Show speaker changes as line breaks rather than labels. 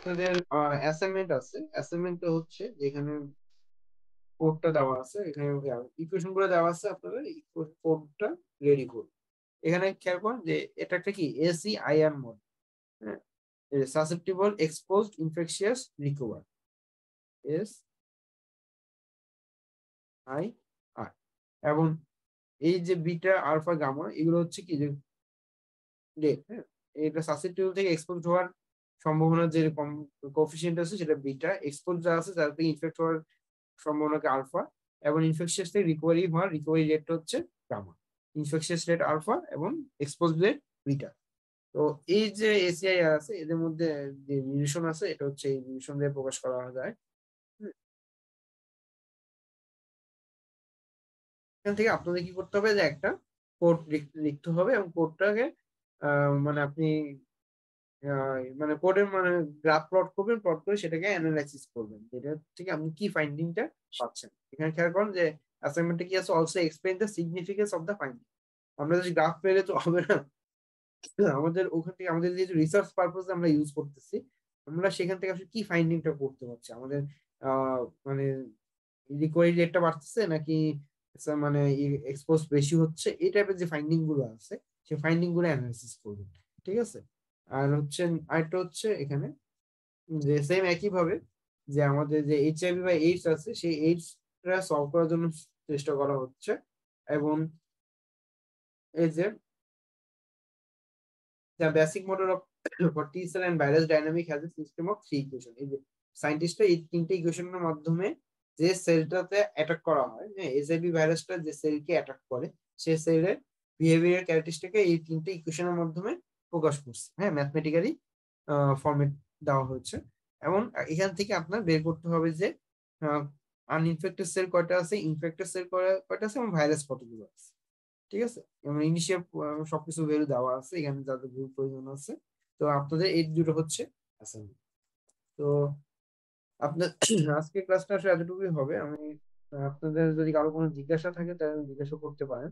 আপনাদের অ্যাসাইনমেন্ট আছে। অ্যাসাইনমেন্টটা হচ্ছে যেখানে কোডটা দেওয়া আছে, এখানে ইকুয়েশন গুলো দেওয়া আছে, আপনারা কোডটা রেডি করুন। এখানে খেয়াল করুন যে এটা একটা কি এসি আইআর মোড, হ্যাঁ, susceptible exposed infectious recover, S I R. এবং এই যে বিটা আলফা গামা এগুলো হচ্ছে কি যে রেট, হ্যাঁ, এটা সাসেপ্টিবল থেকে এক্সপোজ হওয়ার সম্ভাবনা যে কোফিসিয়েন্ট আছে সেটা বিটা, এক্সপোজ যা আছে তার থেকে ইনফেক্ট হওয়ার সম্ভাবনাকে আলফা, এবং ইনফেকশিয়াস থেকে রিকভারি রেটটা হচ্ছে গামা। ইনফেকশিয়াস রেট আলফা এবং এক্সপোজ রেট বিটা। তো এই যে এসিআই আছে এদের মধ্যে যে রিলেশন আছে এটা হচ্ছে এই রিলেশন দিয়ে প্রকাশ করা যায়। হুম, এখান থেকে আপনাদের কি করতে হবে যে একটা কোড লিখতে হবে, এবং কোডটাকে মানে আপনি মানে কোডের মানে গ্রাফ প্লট করবেন, প্লট করে সেটাকে অ্যানালাইসিস করবেন, যেটা থেকে আপনি কি ফাইন্ডিংটা পাচ্ছেন। এখানে খেয়াল করেন যে অ্যাসাইনমেন্টে কি আছে, also explain the significance of the finding. আমরা যদি গ্রাফ পেলে তো হবে না, আমাদের ওখান থেকে আমাদের যে রিসার্চ পারপোজ আমরা ইউজ করতেছি, আমরা সেখান থেকে আসলে কি ফাইন্ডিংটা করতে পারছি, আমাদের মানে রিকভারি রেটটা বাড়তেছে নাকি মানে এক্সপোজ বেশি হচ্ছে, এই টাইপের যে ফাইন্ডিং গুলো আছে সেই ফাইন্ডিং গুলো অ্যানালাইসিস করবেন। ঠিক আছে। আর হচ্ছে আরেকটা হচ্ছে এখানে যে সেম একই ভাবে যে আমাদের যে এইচআইভি বা এইডস আছে সেই এইডসটা সলভ করার জন্য চেষ্টা করা হচ্ছে। এবং এই যে the basic model of for T cell and virus dynamic has a system of three equation। এই যে সায়েন্টিস্টরা এই তিনটে ইকুয়েশনের মাধ্যমে যে সেলটাতে অ্যাটাক করা হয়, হ্যাঁ, এসআইভি ভাইরাসটা যে সেলকে অ্যাটাক করে সেই সেলের বিহেভিয়ার ক্যারেক্টারিস্টিককে এই তিনটে ইকুয়েশনের মাধ্যমে প্রকাশ করছে, হ্যাঁ, ম্যাথমেটিক্যালি ফরম্যাট দেওয়া হয়েছে। এবং এখান থেকে আপনার বের করতে হবে যে আনইনফেক্টেড সেল কয়টা আছে, ইনফেক্টেড সেল কয়টা আছে, এবং ভাইরাস কতগুলো আছে। ঠিক আছে। এবং ইনিশিয়াল সবকিছু ভ্যালু দেওয়া আছে এখানে, যাদের ভুল প্রয়োজন আছে। তো আপনাদের এই দুটো হচ্ছে অ্যাসাইনমেন্ট। তো আপনার আজকে ক্লাসটা আসলে এতটুকুই হবে। আমি আপনাদের যদি কারো কোনো জিজ্ঞাসা থাকে তাহলে জিজ্ঞাসা করতে পারেন।